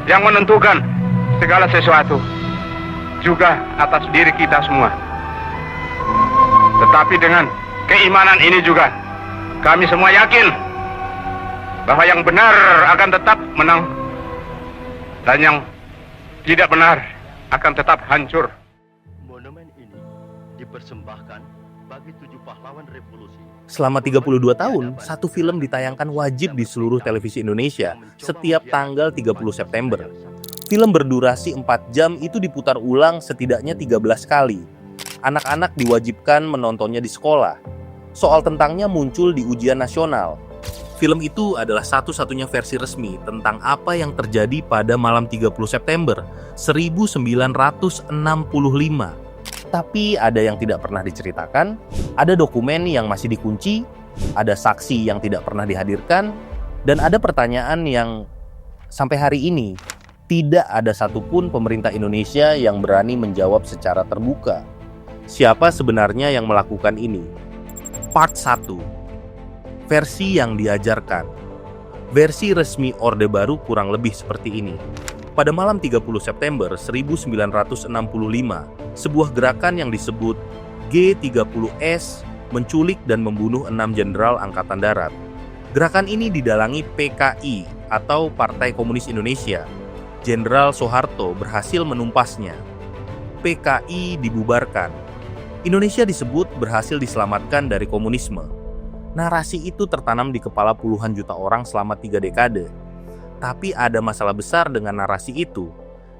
yang menentukan segala sesuatu, juga atas diri kita semua. Tetapi dengan keimanan ini juga, kami semua yakin bahwa yang benar akan tetap menang dan yang tidak benar akan tetap hancur. Monumen ini dipersembahkan bagi 7 pahlawan revolusi. Selama 32 tahun, satu film ditayangkan wajib di seluruh televisi Indonesia setiap tanggal 30 September. Film berdurasi 4 jam itu diputar ulang setidaknya 13 kali. Anak-anak diwajibkan menontonnya di sekolah. Soal tentangnya muncul di ujian nasional. Film itu adalah satu-satunya versi resmi tentang apa yang terjadi pada malam 30 September 1965. Tapi ada yang tidak pernah diceritakan, ada dokumen yang masih dikunci, ada saksi yang tidak pernah dihadirkan, dan ada pertanyaan yang sampai hari ini tidak ada satupun pemerintah Indonesia yang berani menjawab secara terbuka. Siapa sebenarnya yang melakukan ini? Part 1. Versi yang diajarkan. Versi resmi Orde Baru kurang lebih seperti ini. Pada malam 30 September 1965, sebuah gerakan yang disebut G30S menculik dan membunuh 6 jenderal Angkatan Darat. Gerakan ini didalangi PKI atau Partai Komunis Indonesia. Jenderal Soeharto berhasil menumpasnya. PKI dibubarkan. Indonesia disebut berhasil diselamatkan dari komunisme. Narasi itu tertanam di kepala puluhan juta orang selama 3 dekade. Tapi ada masalah besar dengan narasi itu,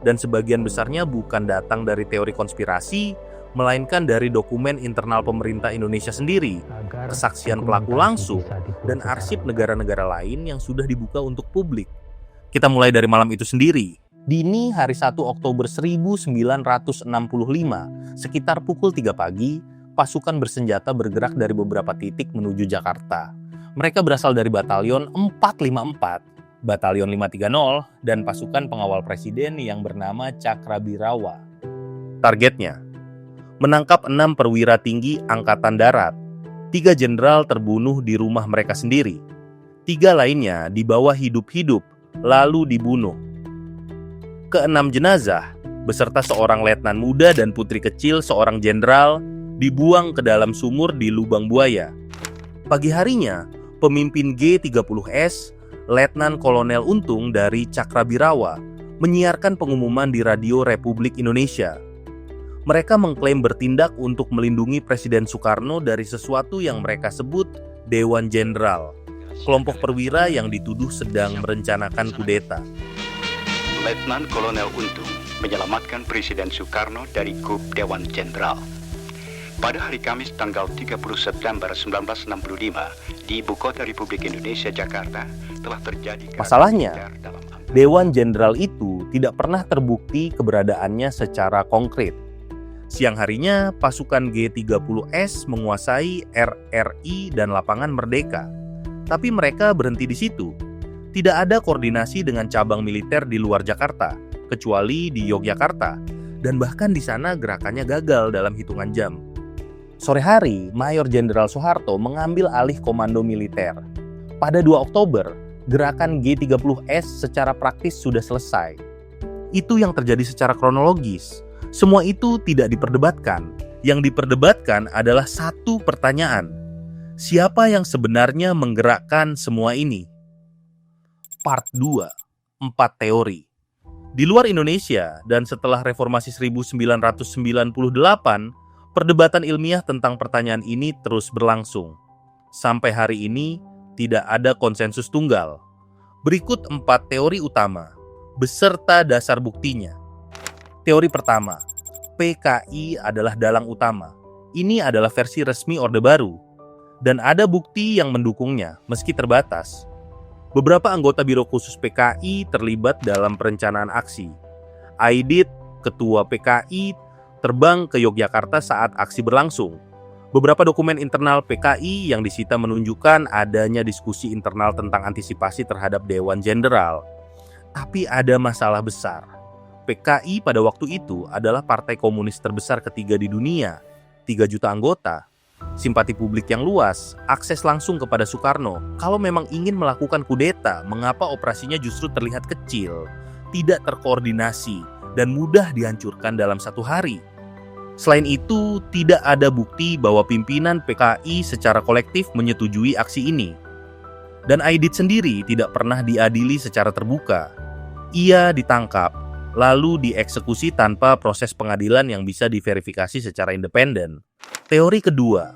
dan sebagian besarnya bukan datang dari teori konspirasi, melainkan dari dokumen internal pemerintah Indonesia sendiri, kesaksian pelaku langsung, dan arsip negara-negara lain yang sudah dibuka untuk publik. Kita mulai dari malam itu sendiri. Dini hari 1 Oktober 1965, sekitar pukul 3 pagi, pasukan bersenjata bergerak dari beberapa titik menuju Jakarta. Mereka berasal dari Batalion 454, Batalion 530, dan pasukan pengawal presiden yang bernama Cakrabirawa. Targetnya, menangkap 6 perwira tinggi Angkatan Darat. 3 jenderal terbunuh di rumah mereka sendiri. 3 lainnya dibawa hidup-hidup, lalu dibunuh. Ke-6 jenazah, beserta seorang letnan muda dan putri kecil seorang jenderal, dibuang ke dalam sumur di Lubang Buaya. Pagi harinya, pemimpin G30S, Letnan Kolonel Untung dari Cakrabirawa, menyiarkan pengumuman di Radio Republik Indonesia. Mereka mengklaim bertindak untuk melindungi Presiden Soekarno dari sesuatu yang mereka sebut Dewan Jenderal, kelompok perwira yang dituduh sedang merencanakan kudeta. Letnan Kolonel Untung menyelamatkan Presiden Soekarno dari kup Dewan Jenderal. Pada hari Kamis tanggal 30 September 1965 di Ibu Kota Republik Indonesia, Jakarta, telah terjadi... Masalahnya, Dewan Jenderal itu tidak pernah terbukti keberadaannya secara konkret. Siang harinya, pasukan G30S menguasai RRI dan lapangan Merdeka. Tapi mereka berhenti di situ. Tidak ada koordinasi dengan cabang militer di luar Jakarta, kecuali di Yogyakarta. Dan bahkan di sana gerakannya gagal dalam hitungan jam. Sore hari, Mayor Jenderal Soeharto mengambil alih komando militer. Pada 2 Oktober, gerakan G30S secara praktis sudah selesai. Itu yang terjadi secara kronologis. Semua itu tidak diperdebatkan. Yang diperdebatkan adalah satu pertanyaan. Siapa yang sebenarnya menggerakkan semua ini? Part 2. 4 teori. Di luar Indonesia dan setelah reformasi 1998, perdebatan ilmiah tentang pertanyaan ini terus berlangsung. Sampai hari ini, tidak ada konsensus tunggal. Berikut 4 teori utama, beserta dasar buktinya. Teori pertama, PKI adalah dalang utama. Ini adalah versi resmi Orde Baru. Dan ada bukti yang mendukungnya, meski terbatas. Beberapa anggota Biro Khusus PKI terlibat dalam perencanaan aksi. Aidit, ketua PKI, terbang ke Yogyakarta saat aksi berlangsung. Beberapa dokumen internal PKI yang disita menunjukkan adanya diskusi internal tentang antisipasi terhadap Dewan Jenderal. Tapi ada masalah besar. PKI pada waktu itu adalah partai komunis terbesar ketiga di dunia. 3 juta anggota, simpati publik yang luas, akses langsung kepada Soekarno. Kalau memang ingin melakukan kudeta, mengapa operasinya justru terlihat kecil? tidak terkoordinasi dan mudah dihancurkan dalam satu hari. Selain itu, tidak ada bukti bahwa pimpinan PKI secara kolektif menyetujui aksi ini. Dan Aidit sendiri tidak pernah diadili secara terbuka. Ia ditangkap, lalu dieksekusi tanpa proses pengadilan yang bisa diverifikasi secara independen. Teori kedua,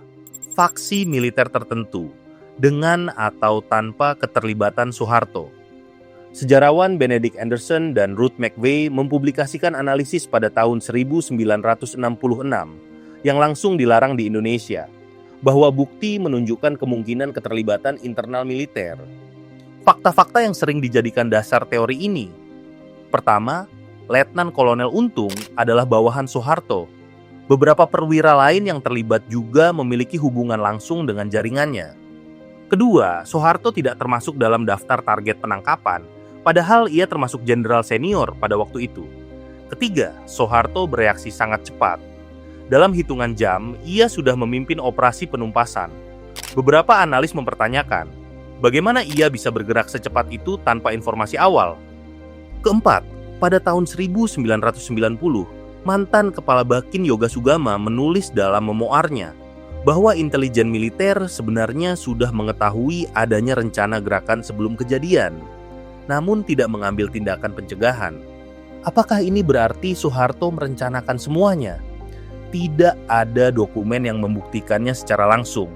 faksi militer tertentu, dengan atau tanpa keterlibatan Soeharto. Sejarawan Benedict Anderson dan Ruth McVeigh mempublikasikan analisis pada tahun 1966 yang langsung dilarang di Indonesia, bahwa bukti menunjukkan kemungkinan keterlibatan internal militer. Fakta-fakta yang sering dijadikan dasar teori ini. Pertama, Letnan Kolonel Untung adalah bawahan Soeharto. Beberapa perwira lain yang terlibat juga memiliki hubungan langsung dengan jaringannya. Kedua, Soeharto tidak termasuk dalam daftar target penangkapan, padahal ia termasuk jenderal senior pada waktu itu. Ketiga, Soeharto bereaksi sangat cepat. Dalam hitungan jam, ia sudah memimpin operasi penumpasan. Beberapa analis mempertanyakan, bagaimana ia bisa bergerak secepat itu tanpa informasi awal? Keempat, pada tahun 1990, mantan Kepala Bakin Yoga Sugama menulis dalam memoarnya bahwa intelijen militer sebenarnya sudah mengetahui adanya rencana gerakan sebelum kejadian, namun tidak mengambil tindakan pencegahan. Apakah ini berarti Soeharto merencanakan semuanya? Tidak ada dokumen yang membuktikannya secara langsung.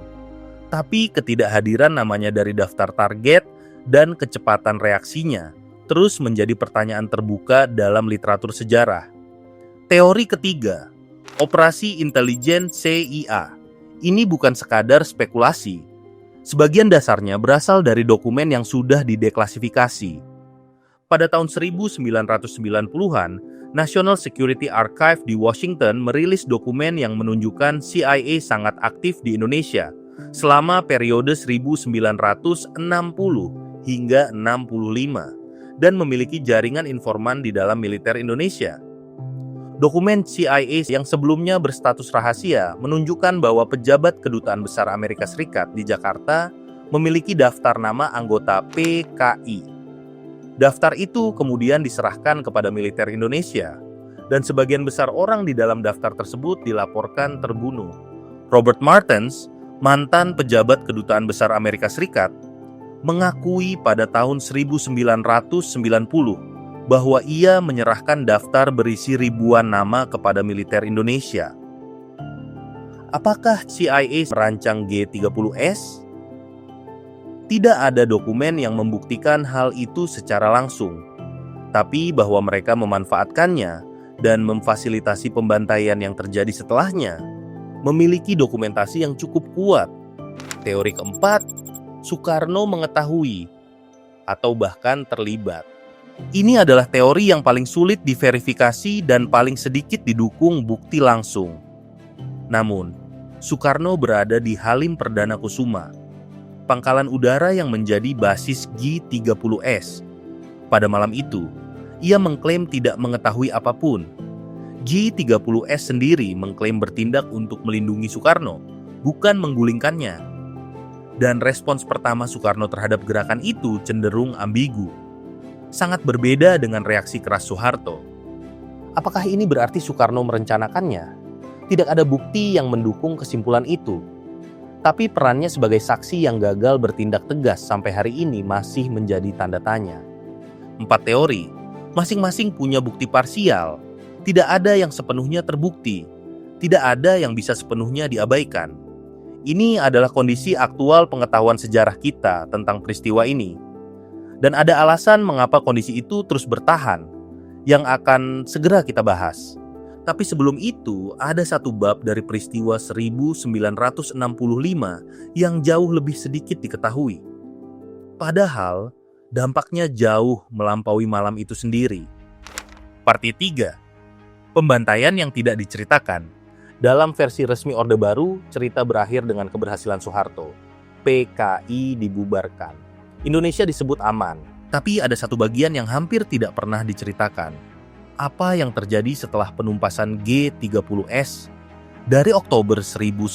Tapi ketidakhadiran namanya dari daftar target dan kecepatan reaksinya terus menjadi pertanyaan terbuka dalam literatur sejarah. Teori ketiga, operasi intelijen CIA. Ini bukan sekadar spekulasi. Sebagian dasarnya berasal dari dokumen yang sudah dideklasifikasi. Pada tahun 1990-an, National Security Archive di Washington merilis dokumen yang menunjukkan CIA sangat aktif di Indonesia selama periode 1960 hingga 65 dan memiliki jaringan informan di dalam militer Indonesia. Dokumen CIA yang sebelumnya berstatus rahasia menunjukkan bahwa pejabat Kedutaan Besar Amerika Serikat di Jakarta memiliki daftar nama anggota PKI. Daftar itu kemudian diserahkan kepada militer Indonesia, dan sebagian besar orang di dalam daftar tersebut dilaporkan terbunuh. Robert Martens, mantan pejabat Kedutaan Besar Amerika Serikat, mengakui pada tahun 1990 bahwa ia menyerahkan daftar berisi ribuan nama kepada militer Indonesia. Apakah CIA merancang G30S? Tidak ada dokumen yang membuktikan hal itu secara langsung, tapi bahwa mereka memanfaatkannya dan memfasilitasi pembantaian yang terjadi setelahnya, memiliki dokumentasi yang cukup kuat. Teori keempat, Soekarno mengetahui atau bahkan terlibat. Ini adalah teori yang paling sulit diverifikasi dan paling sedikit didukung bukti langsung. Namun, Soekarno berada di Halim Perdana Kusuma, pangkalan udara yang menjadi basis G30S. Pada malam itu, ia mengklaim tidak mengetahui apapun. G30S sendiri mengklaim bertindak untuk melindungi Soekarno, bukan menggulingkannya. Dan respons pertama Soekarno terhadap gerakan itu cenderung ambigu. Sangat berbeda dengan reaksi keras Soeharto. Apakah ini berarti Soekarno merencanakannya? Tidak ada bukti yang mendukung kesimpulan itu. Tapi perannya sebagai saksi yang gagal bertindak tegas sampai hari ini masih menjadi tanda tanya. 4 teori, masing-masing punya bukti parsial. Tidak ada yang sepenuhnya terbukti. Tidak ada yang bisa sepenuhnya diabaikan. Ini adalah kondisi aktual pengetahuan sejarah kita tentang peristiwa ini. Dan ada alasan mengapa kondisi itu terus bertahan, yang akan segera kita bahas. Tapi sebelum itu, ada satu bab dari peristiwa 1965 yang jauh lebih sedikit diketahui. Padahal, dampaknya jauh melampaui malam itu sendiri. Parti 3. Pembantaian yang tidak diceritakan. Dalam versi resmi Orde Baru, cerita berakhir dengan keberhasilan Soeharto. PKI dibubarkan. Indonesia disebut aman. Tapi ada satu bagian yang hampir tidak pernah diceritakan. Apa yang terjadi setelah penumpasan G30S? Dari Oktober 1965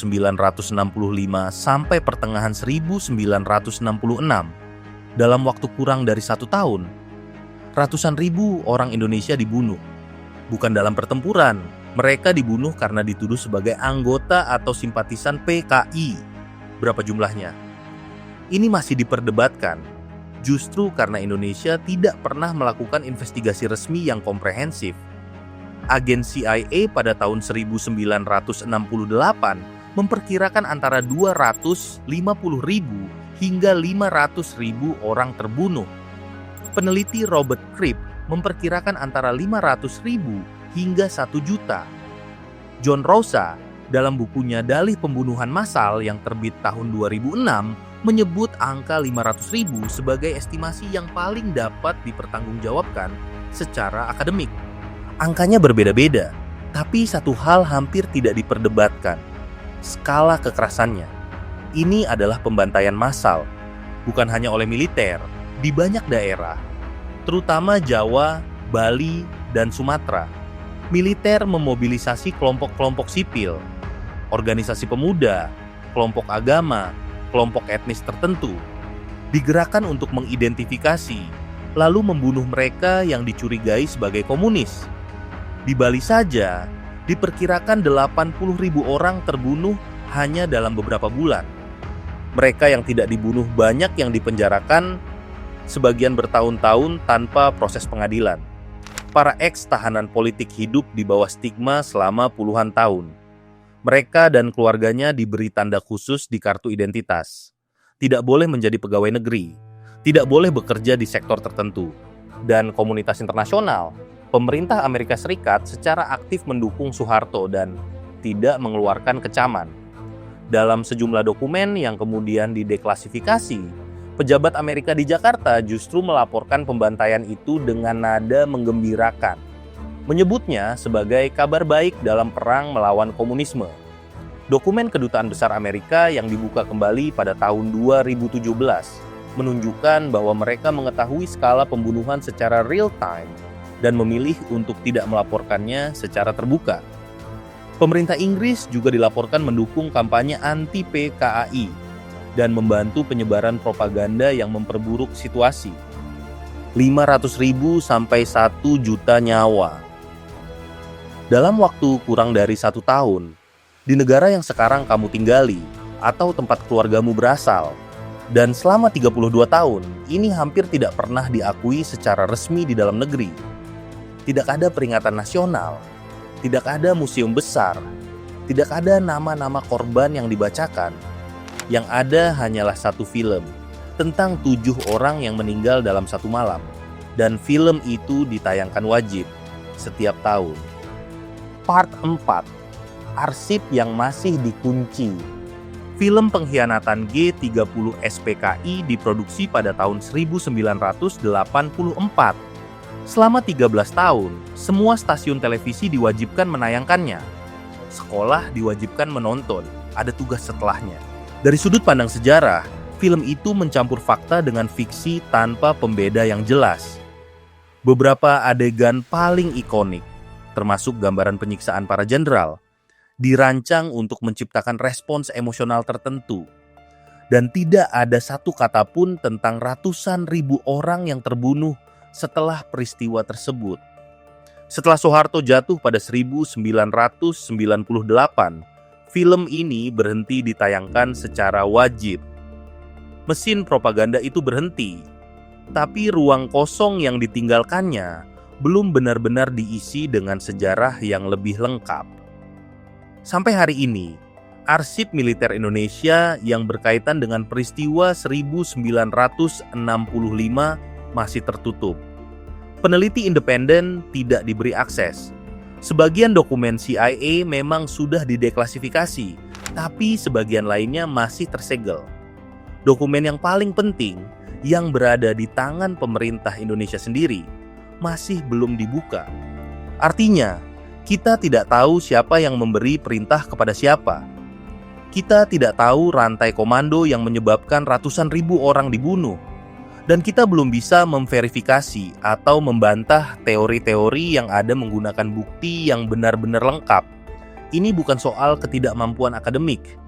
sampai pertengahan 1966, dalam waktu kurang dari 1 tahun, Ratusan ribu orang Indonesia dibunuh. Bukan dalam pertempuran, mereka dibunuh karena dituduh sebagai anggota atau simpatisan PKI. Berapa jumlahnya? Ini masih diperdebatkan, justru karena Indonesia tidak pernah melakukan investigasi resmi yang komprehensif. Agen CIA pada tahun 1968 memperkirakan antara 250.000 hingga 500.000 orang terbunuh. Peneliti Robert Cribb memperkirakan antara 500.000 hingga 1 juta. John Rosa dalam bukunya Dalih Pembunuhan Massal yang terbit tahun 2006 menyebut angka 500.000 sebagai estimasi yang paling dapat dipertanggungjawabkan secara akademik. Angkanya berbeda-beda, tapi satu hal hampir tidak diperdebatkan, skala kekerasannya. Ini adalah pembantaian massal, bukan hanya oleh militer, di banyak daerah, terutama Jawa, Bali, dan Sumatera. Militer memobilisasi kelompok-kelompok sipil, organisasi pemuda, kelompok agama, kelompok etnis tertentu, digerakkan untuk mengidentifikasi, lalu membunuh mereka yang dicurigai sebagai komunis. Di Bali saja, diperkirakan 80.000 orang terbunuh hanya dalam beberapa bulan. Mereka yang tidak dibunuh banyak yang dipenjarakan, sebagian bertahun-tahun tanpa proses pengadilan. Para eks-tahanan politik hidup di bawah stigma selama puluhan tahun. Mereka dan keluarganya diberi tanda khusus di kartu identitas. Tidak boleh menjadi pegawai negeri, tidak boleh bekerja di sektor tertentu. Dan komunitas internasional, pemerintah Amerika Serikat secara aktif mendukung Soeharto dan tidak mengeluarkan kecaman. Dalam sejumlah dokumen yang kemudian dideklasifikasi, pejabat Amerika di Jakarta justru melaporkan pembantaian itu dengan nada menggembirakan, menyebutnya sebagai kabar baik dalam perang melawan komunisme. Dokumen Kedutaan Besar Amerika yang dibuka kembali pada tahun 2017 menunjukkan bahwa mereka mengetahui skala pembunuhan secara real time dan memilih untuk tidak melaporkannya secara terbuka. Pemerintah Inggris juga dilaporkan mendukung kampanye anti-PKI dan membantu penyebaran propaganda yang memperburuk situasi. 500.000 sampai 1 juta nyawa. Dalam waktu kurang dari 1 tahun, di negara yang sekarang kamu tinggali atau tempat keluargamu berasal, dan selama 32 tahun, ini hampir tidak pernah diakui secara resmi di dalam negeri. Tidak ada peringatan nasional, tidak ada museum besar, tidak ada nama-nama korban yang dibacakan. Yang ada hanyalah satu film tentang 7 orang yang meninggal dalam satu malam. Dan film itu ditayangkan wajib setiap tahun. Part 4, Arsip yang masih dikunci. Film pengkhianatan G30 SPKI diproduksi pada tahun 1984. Selama 13 tahun, semua stasiun televisi diwajibkan menayangkannya. Sekolah diwajibkan menonton, ada tugas setelahnya. Dari sudut pandang sejarah, film itu mencampur fakta dengan fiksi tanpa pembeda yang jelas. Beberapa adegan paling ikonik, termasuk gambaran penyiksaan para jenderal, dirancang untuk menciptakan respons emosional tertentu. Dan tidak ada satu kata pun tentang ratusan ribu orang yang terbunuh setelah peristiwa tersebut. Setelah Soeharto jatuh pada 1998, film ini berhenti ditayangkan secara wajib. Mesin propaganda itu berhenti, tapi ruang kosong yang ditinggalkannya belum benar-benar diisi dengan sejarah yang lebih lengkap. Sampai hari ini, arsip militer Indonesia yang berkaitan dengan peristiwa 1965 masih tertutup. Peneliti independen tidak diberi akses. Sebagian dokumen CIA memang sudah dideklasifikasi, tapi sebagian lainnya masih tersegel. Dokumen yang paling penting yang berada di tangan pemerintah Indonesia sendiri masih belum dibuka. Artinya, kita tidak tahu siapa yang memberi perintah kepada siapa. Kita tidak tahu rantai komando yang menyebabkan ratusan ribu orang dibunuh. Dan kita belum bisa memverifikasi atau membantah teori-teori yang ada menggunakan bukti yang benar-benar lengkap. Ini bukan soal ketidakmampuan akademik.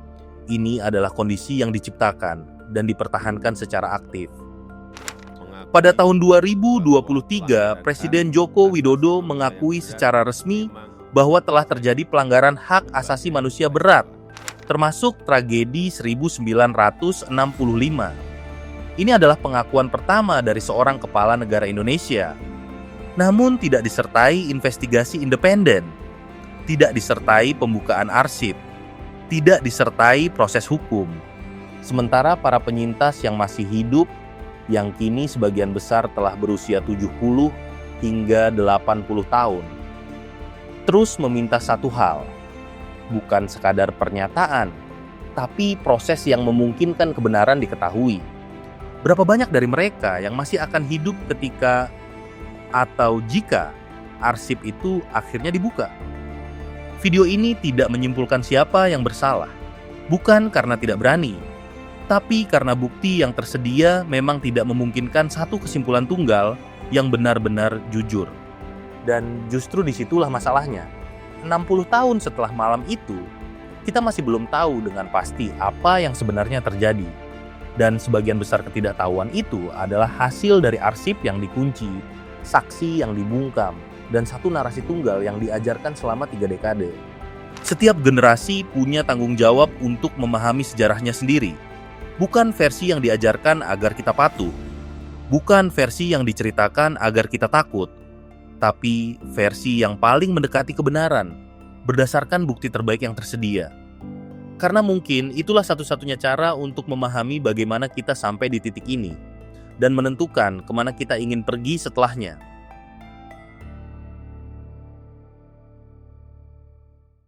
Ini adalah kondisi yang diciptakan dan dipertahankan secara aktif. Pada tahun 2023, Presiden Joko Widodo mengakui secara resmi bahwa telah terjadi pelanggaran hak asasi manusia berat, termasuk tragedi 1965. Ini adalah pengakuan pertama dari seorang kepala negara Indonesia. Namun tidak disertai investigasi independen, tidak disertai pembukaan arsip, tidak disertai proses hukum. Sementara para penyintas yang masih hidup, yang kini sebagian besar telah berusia 70 hingga 80 tahun, terus meminta satu hal, bukan sekadar pernyataan, tapi proses yang memungkinkan kebenaran diketahui. Berapa banyak dari mereka yang masih akan hidup ketika atau jika arsip itu akhirnya dibuka? Video ini tidak menyimpulkan siapa yang bersalah, bukan karena tidak berani, tapi karena bukti yang tersedia memang tidak memungkinkan satu kesimpulan tunggal yang benar-benar jujur. Dan justru disitulah masalahnya. 60 tahun setelah malam itu, kita masih belum tahu dengan pasti apa yang sebenarnya terjadi. Dan sebagian besar ketidaktahuan itu adalah hasil dari arsip yang dikunci, saksi yang dibungkam, dan satu narasi tunggal yang diajarkan selama 3 dekade. Setiap generasi punya tanggung jawab untuk memahami sejarahnya sendiri. Bukan versi yang diajarkan agar kita patuh, bukan versi yang diceritakan agar kita takut, tapi versi yang paling mendekati kebenaran, berdasarkan bukti terbaik yang tersedia. Karena mungkin itulah satu-satunya cara untuk memahami bagaimana kita sampai di titik ini, dan menentukan kemana kita ingin pergi setelahnya.